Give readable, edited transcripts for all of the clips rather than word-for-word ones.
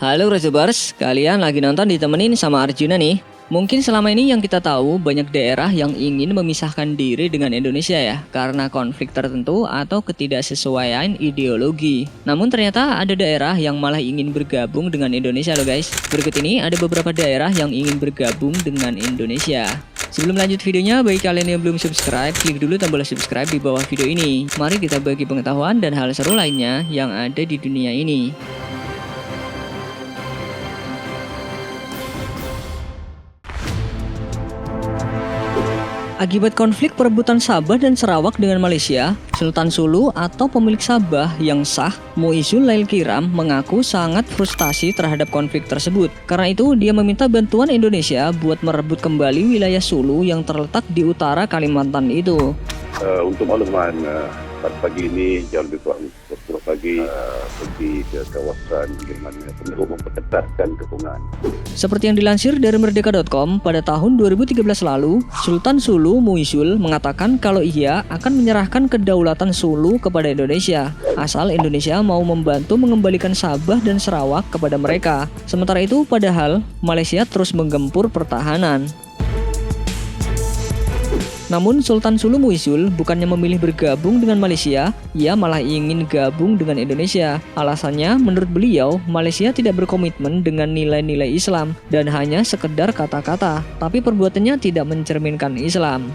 Halo Razobers, kalian lagi nonton ditemenin sama Arjuna nih. Mungkin selama ini yang kita tahu banyak daerah yang ingin memisahkan diri dengan Indonesia ya, karena konflik tertentu atau ketidaksesuaian ideologi. Namun ternyata ada daerah yang malah ingin bergabung dengan Indonesia loh guys. Berikut ini ada beberapa daerah yang ingin bergabung dengan Indonesia. Sebelum lanjut videonya, bagi kalian yang belum subscribe, klik dulu tombol subscribe di bawah video ini. Mari kita bagi pengetahuan dan hal seru lainnya yang ada di dunia ini. Akibat konflik perebutan Sabah dan Sarawak dengan Malaysia, Sultan Sulu atau pemilik Sabah yang sah, Muizul Lail Kiram, mengaku sangat frustasi terhadap konflik tersebut. Karena itu, dia meminta bantuan Indonesia buat merebut kembali wilayah Sulu yang terletak di utara Kalimantan itu. Untuk makluman, pagi ini jauh lebih kurang pukul pagi pergi ke kawasan di mana untuk memperketatkan dukungan. Seperti yang dilansir dari Merdeka.com, pada tahun 2013 lalu, Sultan Sulu Muizul mengatakan kalau ia akan menyerahkan kedaulatan Sulu kepada Indonesia, asal Indonesia mau membantu mengembalikan Sabah dan Sarawak kepada mereka. Sementara itu, padahal Malaysia terus menggempur pertahanan. Namun Sultan Sulu Muizul bukannya memilih bergabung dengan Malaysia, ia malah ingin gabung dengan Indonesia. Alasannya, menurut beliau, Malaysia tidak berkomitmen dengan nilai-nilai Islam dan hanya sekedar kata-kata, tapi perbuatannya tidak mencerminkan Islam.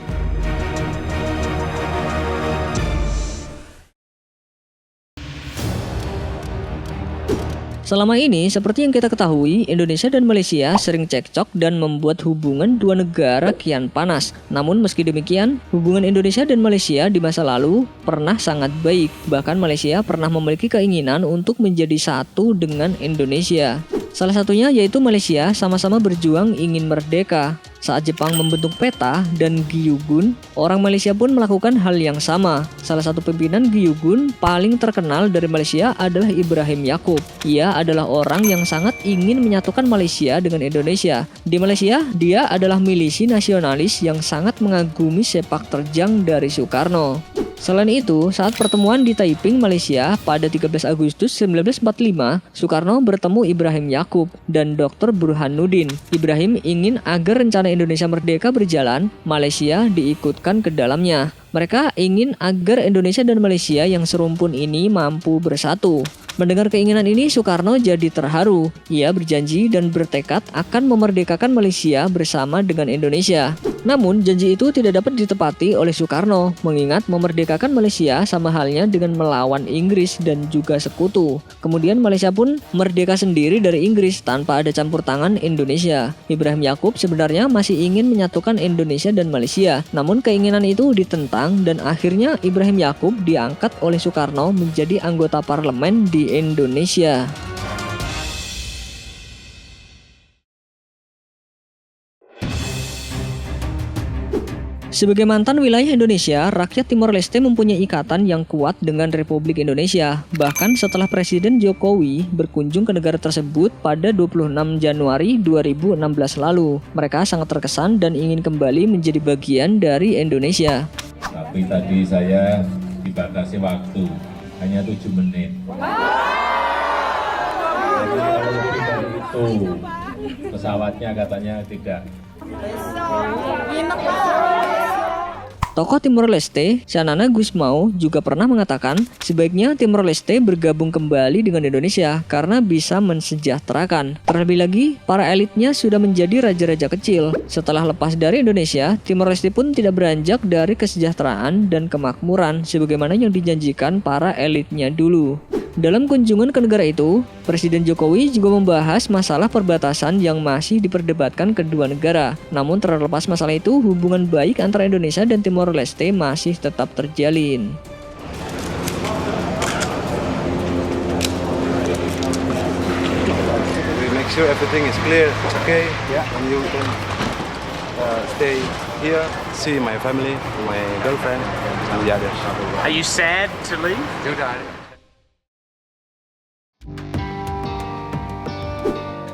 Selama ini, seperti yang kita ketahui, Indonesia dan Malaysia sering cekcok dan membuat hubungan dua negara kian panas. Namun meski demikian, hubungan Indonesia dan Malaysia di masa lalu pernah sangat baik. Bahkan Malaysia pernah memiliki keinginan untuk menjadi satu dengan Indonesia. Salah satunya yaitu Malaysia sama-sama berjuang ingin merdeka. Saat Jepang membentuk peta dan Gyugun, orang Malaysia pun melakukan hal yang sama. Salah satu pimpinan Gyugun paling terkenal dari Malaysia adalah Ibrahim Yaakob. Ia adalah orang yang sangat ingin menyatukan Malaysia dengan Indonesia. Di Malaysia, dia adalah milisi nasionalis yang sangat mengagumi sepak terjang dari Soekarno. Selain itu, saat pertemuan di Taiping, Malaysia pada 13 Agustus 1945, Soekarno bertemu Ibrahim Yaakob dan Dr. Burhanuddin. Ibrahim ingin agar rencana Indonesia merdeka berjalan, Malaysia diikutkan ke dalamnya. Mereka ingin agar Indonesia dan Malaysia yang serumpun ini mampu bersatu. Mendengar keinginan ini, Soekarno jadi terharu. Ia berjanji dan bertekad akan memerdekakan Malaysia bersama dengan Indonesia. Namun, janji itu tidak dapat ditepati oleh Soekarno, mengingat memerdekakan Malaysia sama halnya dengan melawan Inggris dan juga sekutu. Kemudian Malaysia pun merdeka sendiri dari Inggris tanpa ada campur tangan Indonesia. Ibrahim Yaakob sebenarnya masih ingin menyatukan Indonesia dan Malaysia, namun keinginan itu ditentang dan akhirnya Ibrahim Yaakob diangkat oleh Soekarno menjadi anggota parlemen di Indonesia. Sebagai mantan wilayah Indonesia, rakyat Timor Leste mempunyai ikatan yang kuat dengan Republik Indonesia. Bahkan setelah Presiden Jokowi berkunjung ke negara tersebut pada 26 Januari 2016 lalu, mereka sangat terkesan dan ingin kembali menjadi bagian dari Indonesia. Tapi tadi saya dibatasi waktu, hanya 7 menit. Jadi kalau lebih dari itu, pesawatnya katanya tidak. Tokoh Timor Leste, Xanana Gusmao, juga pernah mengatakan sebaiknya Timor Leste bergabung kembali dengan Indonesia karena bisa mensejahterakan. Terlebih lagi, para elitnya sudah menjadi raja-raja kecil. Setelah lepas dari Indonesia, Timor Leste pun tidak beranjak dari kesejahteraan dan kemakmuran sebagaimana yang dijanjikan para elitnya dulu. Dalam kunjungan ke negara itu, Presiden Jokowi juga membahas masalah perbatasan yang masih diperdebatkan kedua negara. Namun terlepas masalah itu, hubungan baik antara Indonesia dan Timor Leste masih tetap terjalin. We make sure everything is clear, it's okay, yeah, and you can stay here, see my family, my girlfriend, and the others. Are you sad to leave?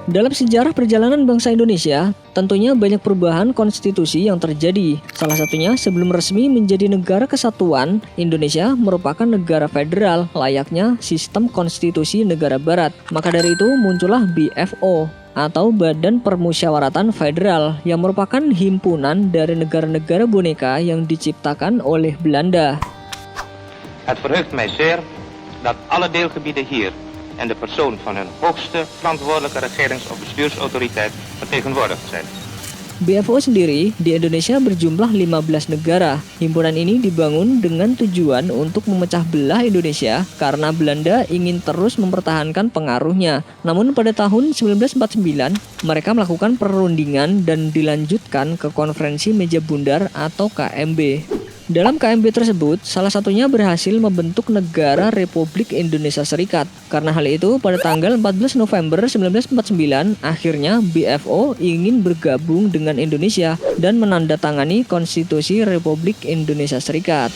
Dalam sejarah perjalanan bangsa Indonesia, tentunya banyak perubahan konstitusi yang terjadi. Salah satunya sebelum resmi menjadi negara kesatuan, Indonesia merupakan negara federal, layaknya sistem konstitusi negara barat. Maka dari itu muncullah BFO atau Badan Permusyawaratan Federal yang merupakan himpunan dari negara-negara boneka yang diciptakan oleh Belanda. Het verheugt mij zeer dat alle deelgebieden hier en de persoon van hun hoogste verantwoordelijke regerings- of bestuursautoriteit vertegenwoordigd zijn. BFO sendiri di Indonesia berjumlah 15 negara. Himpunan ini dibangun dengan tujuan untuk memecah belah Indonesia karena Belanda ingin terus mempertahankan pengaruhnya. Namun pada tahun 1949, mereka melakukan perundingan dan dilanjutkan ke Konferensi Meja Bundar atau KMB. Dalam KMB tersebut, salah satunya berhasil membentuk negara Republik Indonesia Serikat. Karena hal itu, pada tanggal 14 November 1949, akhirnya BFO ingin bergabung dengan Indonesia dan menandatangani Konstitusi Republik Indonesia Serikat.